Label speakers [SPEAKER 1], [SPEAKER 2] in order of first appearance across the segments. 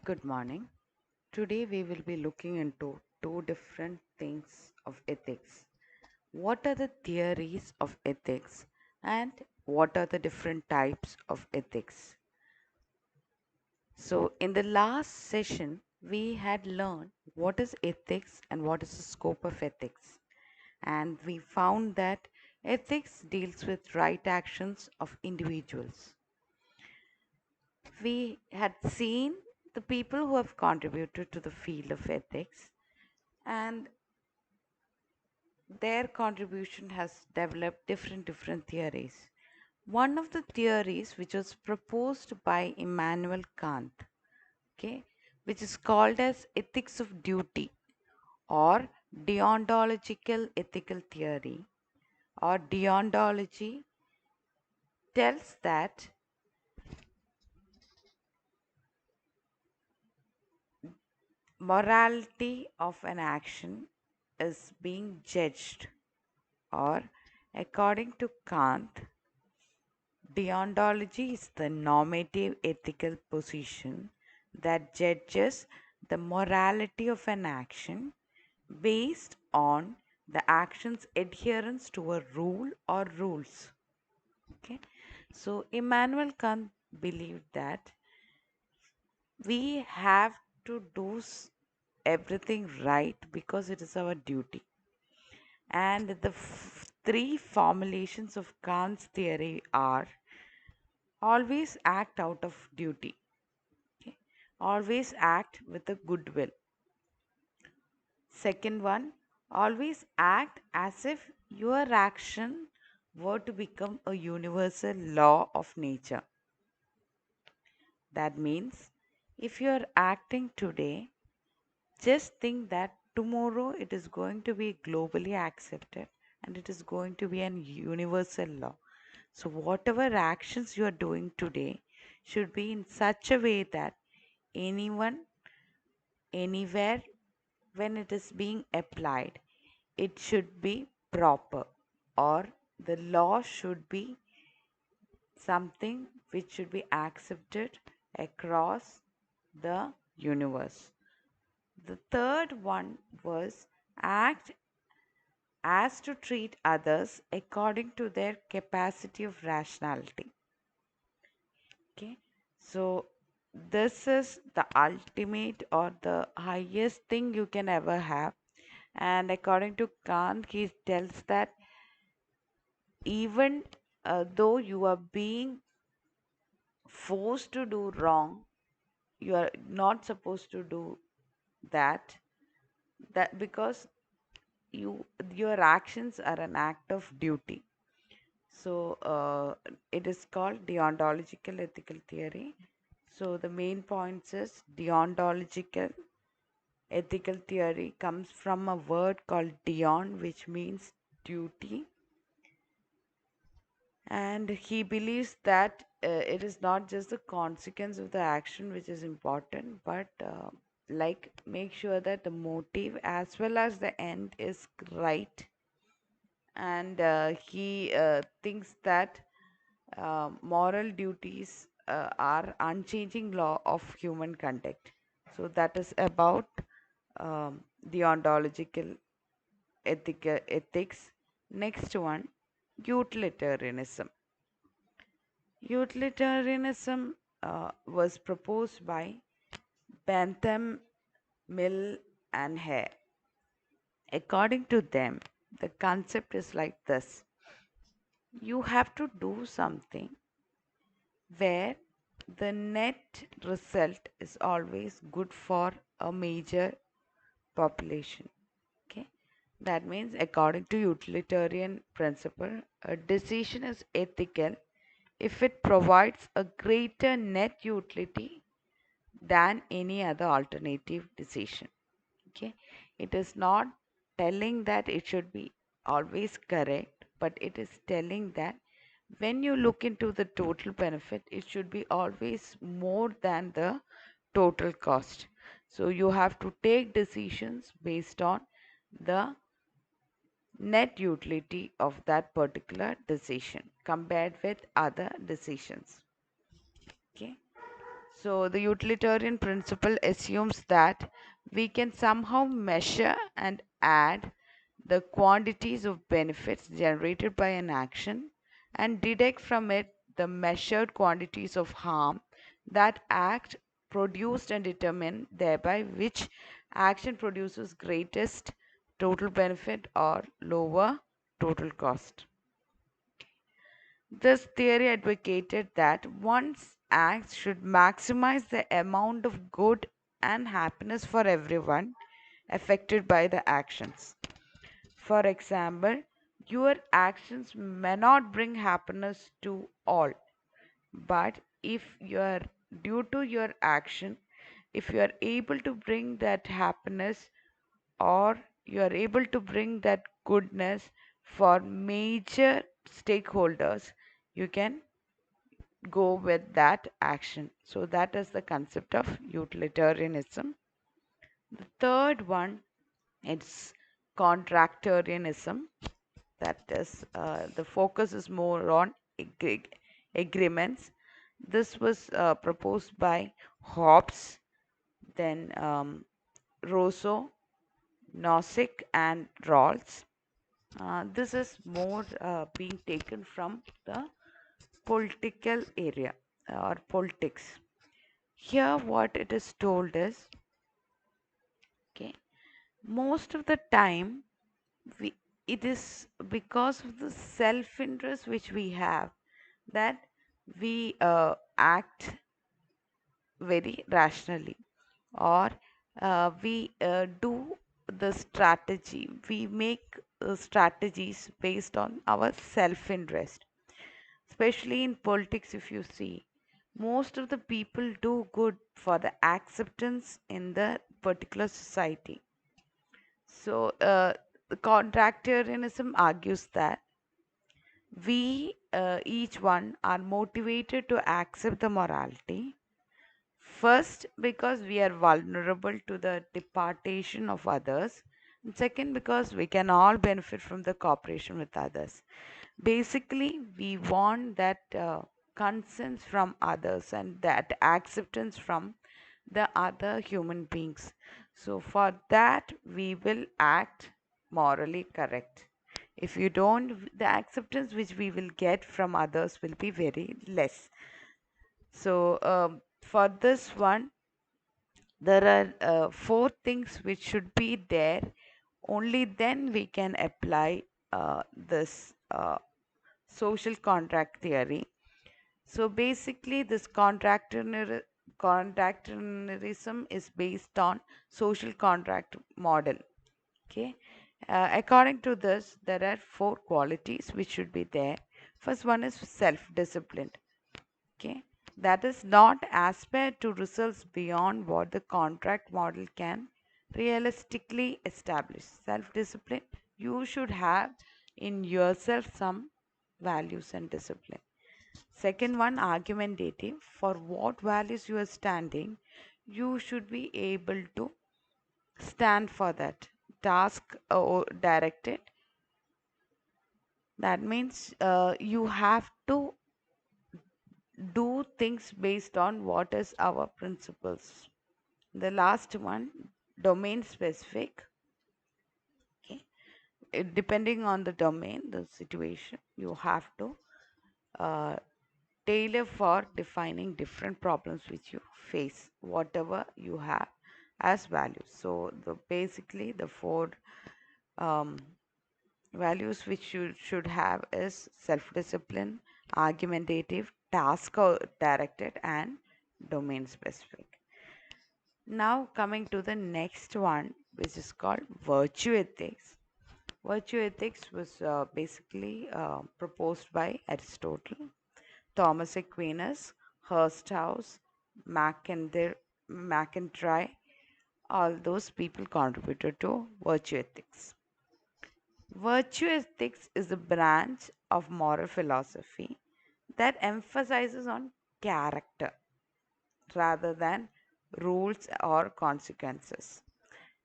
[SPEAKER 1] Good morning. Today we will be looking into two different things of ethics. What are the theories of ethics and what are the different types of ethics? So, in the last session, we had learned what is ethics and what is the scope of ethics. And we found that ethics deals with right actions of individuals. We had seen the people who have contributed to the field of ethics, and their contribution has developed different theories. One of the theories which was proposed by Immanuel Kant, okay, which is called as ethics of duty or deontological ethical theory, or deontology, tells that morality of an action is being judged, or according to Kant, deontology is the normative ethical position that judges the morality of an action based on the action's adherence to a rule or rules. Okay, so Immanuel Kant believed that we have to do everything right because it is our duty. And the three formulations of Kant's theory are: always act out of duty, okay? Always act with a goodwill. Second one, always act as if your action were to become a universal law of nature. That means if you are acting today, just think that tomorrow it is going to be globally accepted and it is going to be an universal law. So, whatever actions you are doing today should be in such a way that anyone, anywhere, when it is being applied, it should be proper, or the law should be something which should be accepted across the universe. The third one was act as to treat others according to their capacity of rationality. Okay, so this is the ultimate or the highest thing you can ever have. And according to Kant, he tells that even though you are being forced to do wrong, you are not supposed to do that. That because your actions are an act of duty. So it is called deontological ethical theory. So the main points is deontological ethical theory comes from a word called deon, which means duty, and he believes that it is not just the consequence of the action which is important, but like make sure that the motive as well as the end is right. And he thinks that moral duties are unchanging law of human conduct. So that is about the ontological ethics. Next one, utilitarianism. Utilitarianism was proposed by Bentham, Mill, and Hare. According to them, the concept is like this: you have to do something where the net result is always good for a major population. Okay, that means according to utilitarian principle, a decision is ethical if it provides a greater net utility than any other alternative decision. Okay, it is not telling that it should be always correct, but it is telling that when you look into the total benefit, it should be always more than the total cost. So you have to take decisions based on the net utility of that particular decision compared with other decisions. Okay, So, the utilitarian principle assumes that we can somehow measure and add the quantities of benefits generated by an action and deduct from it the measured quantities of harm that act produced and determine thereby which action produces greatest total benefit or lower total cost. This theory advocated that one's acts should maximize the amount of good and happiness for everyone affected by the actions. For example, your actions may not bring happiness to all, but if you are due to your action, if you are able to bring that happiness or you are able to bring that goodness for major stakeholders, you can go with that action. So that is the concept of utilitarianism. The third one is contractorianism. That is, the focus is more on agreements. This was proposed by Hobbes, then Rousseau, Nozick, and Rawls. This is more being taken from the political area or politics. Here, what it is told is, okay, most of the time, we, it is because of the self interest which we have that we act very rationally, or we do the strategy, we make strategies based on our self interest. Especially in politics, if you see, most of the people do good for the acceptance in the particular society. So, the contractorianism argues that we each one are motivated to accept the morality. First, because we are vulnerable to the departation of others. And second, because we can all benefit from the cooperation with others. Basically, we want that consent from others and that acceptance from the other human beings. So, for that, we will act morally correct. If you don't, the acceptance which we will get from others will be very less. So, for this one, there are four things which should be there. Only then we can apply this social contract theory. So basically, this contractorianism is based on social contract model. Okay. According to this, there are four qualities which should be there. First one is self-discipline. Okay, that is not aspire to results beyond what the contract model can realistically establish. Self-discipline, you should have in yourself some values and discipline. Second one, argumentative. For what values you are standing, you should be able to stand for that. Task directed. That means you have to do things based on what is our principles. The last one, domain specific. Okay, depending on the domain, the situation, you have to uh, tailor for defining different problems which you face, whatever you have as values. So the basically the four um, values which you should have is self-discipline, argumentative, task directed, and domain specific. Now coming to the next one, which is called virtue ethics. Virtue ethics was basically proposed by Aristotle, Thomas Aquinas, Hursthouse, McIntyre. All those people contributed to virtue ethics. Virtue ethics is a branch of moral philosophy that emphasizes on character rather than rules or consequences.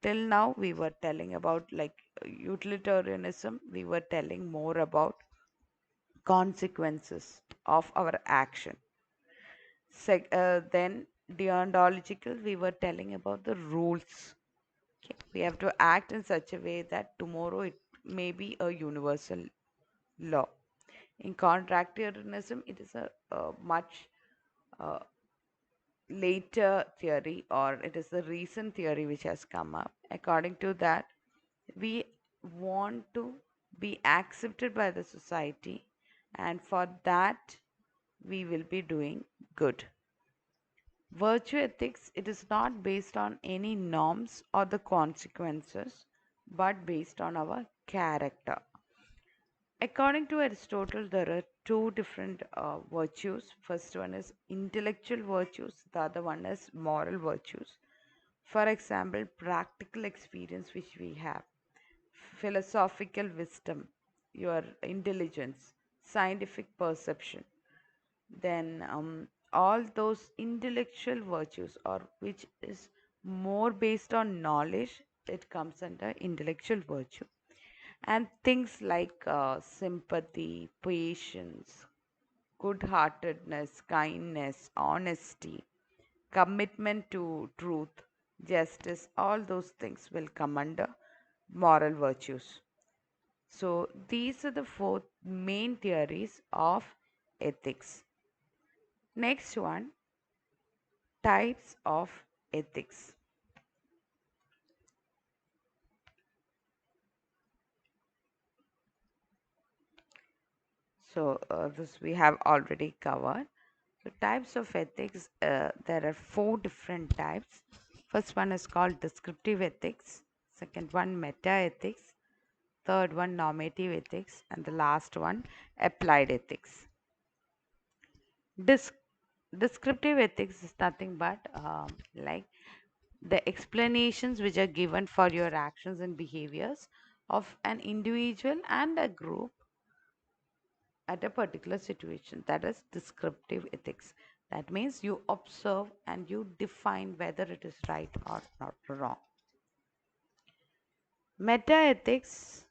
[SPEAKER 1] Till now, we were telling about like utilitarianism, we were telling more about consequences of our action. Then deontological, we were telling about the rules. Okay. We have to act in such a way that tomorrow it may be a universal law. In contractorianism, it is a much uh, later theory, or it is the recent theory which has come up. According to that, we want to be accepted by the society, and for that, we will be doing good. Virtue ethics, it is not based on any norms or the consequences, but based on our character. According to Aristotle, there are two different virtues. First one is intellectual virtues, the other one is moral virtues. For example, practical experience which we have, philosophical wisdom, your intelligence, scientific perception, then all those intellectual virtues, or which is more based on knowledge, it comes under intellectual virtue. And things like sympathy, patience, good heartedness, kindness, honesty, commitment to truth, justice, all those things will come under moral virtues. So, these are the four main theories of ethics. Next one, types of ethics. So, this we have already covered. So, types of ethics, there are four different types. First one is called descriptive ethics, second one meta ethics, third one normative ethics, and the last one applied ethics. Dis- Descriptive ethics is nothing but like the explanations which are given for your actions and behaviors of an individual and a group at a particular situation. That is descriptive ethics. That means you observe and you define whether it is right or not wrong. Meta ethics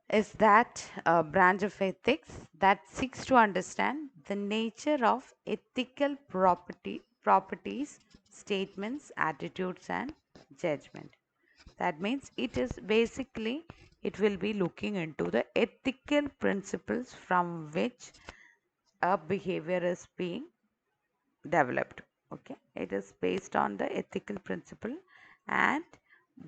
[SPEAKER 1] is that branch of ethics that seeks to understand the nature of ethical properties, statements, attitudes, and judgment. That means it is basically, it will be looking into the ethical principles from which a behavior is being developed. Okay, it is based on the ethical principle and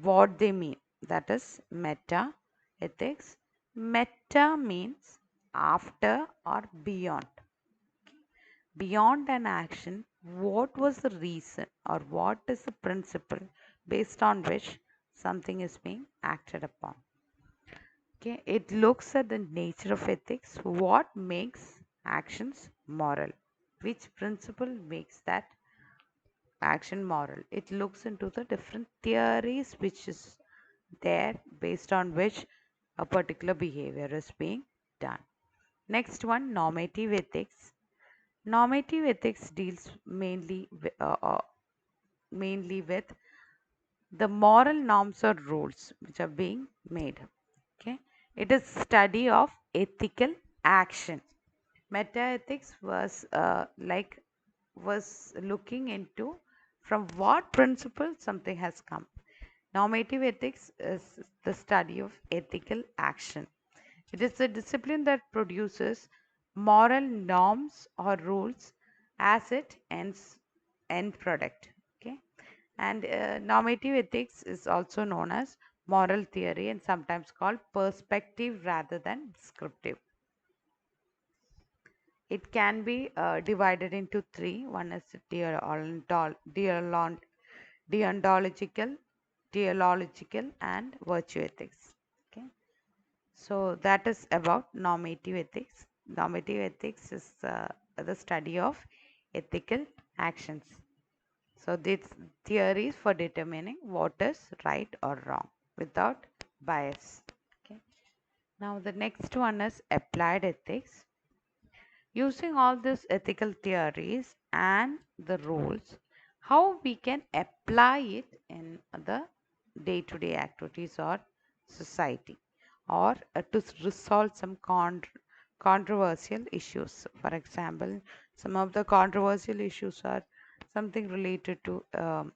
[SPEAKER 1] what they mean. That is meta ethics. Meta means after or beyond an action. What was the reason, or what is the principle based on which something is being acted upon? Okay, it looks at the nature of ethics, what makes actions moral, which principle makes that action moral. It looks into the different theories which is there based on which a particular behavior is being done. Next one, normative ethics. Normative ethics deals mainly with the moral norms or rules which are being made. Okay, it is study of ethical action. Metaethics was looking into from what principle something has come. Normative ethics is the study of ethical action. It is a discipline that produces moral norms or rules as it end product. Okay, and normative ethics is also known as moral theory and sometimes called perspective rather than descriptive. It can be divided into three. One is deontological, teleological, and virtue ethics. Okay, so that is about normative ethics. Normative ethics is the study of ethical actions. So these theories for determining what is right or wrong without bias. Okay. Now the next one is applied ethics. Using all these ethical theories and the rules, how we can apply it in the day-to-day activities or society, or to resolve some controversial issues. For example, Some of the controversial issues are something related to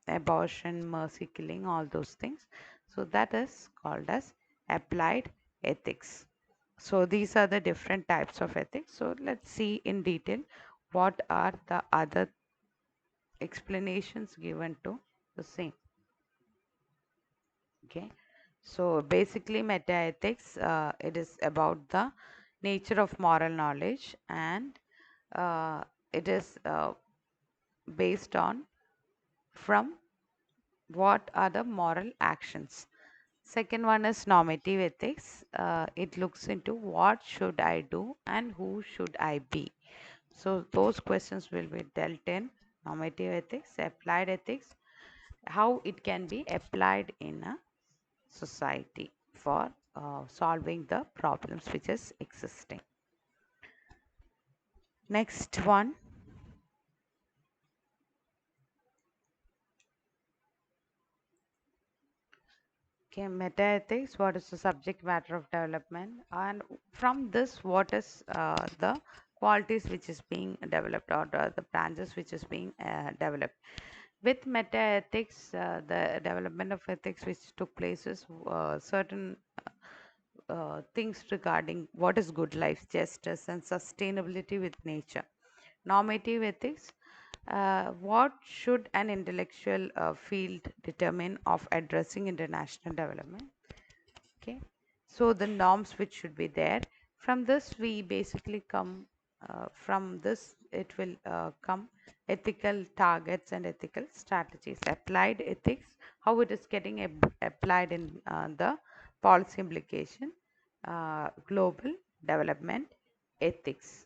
[SPEAKER 1] abortion, mercy killing, all those things. So that is called as applied ethics. So these are the different types of ethics. So let's see in detail what are the other explanations given to the same. Okay. So basically metaethics, it is about the nature of moral knowledge, and it is based on from what are the moral actions. Second one is normative ethics. It looks into what should I do and who should I be. So those questions will be dealt in normative ethics. Applied ethics, how it can be applied in a society for solving the problems which is existing. Next one. Okay, metaethics, what is the subject matter of development, and from this what is the qualities which is being developed, or the branches which is being developed. With metaethics, the development of ethics which took place is certain things regarding what is good life, justice, and sustainability with nature. Normative ethics, what should an intellectual field determine of addressing international development? Okay, so the norms which should be there. From this, we basically come, from this, it will come ethical targets and ethical strategies. Applied ethics, how it is getting applied in the policy implication, global development ethics.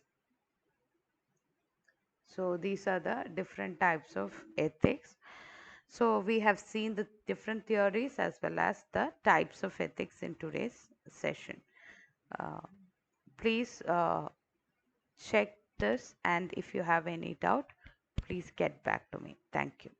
[SPEAKER 1] So these are the different types of ethics. So we have seen the different theories as well as the types of ethics in today's session. Uh, Please check this, and if you have any doubt, please get back to me. Thank you.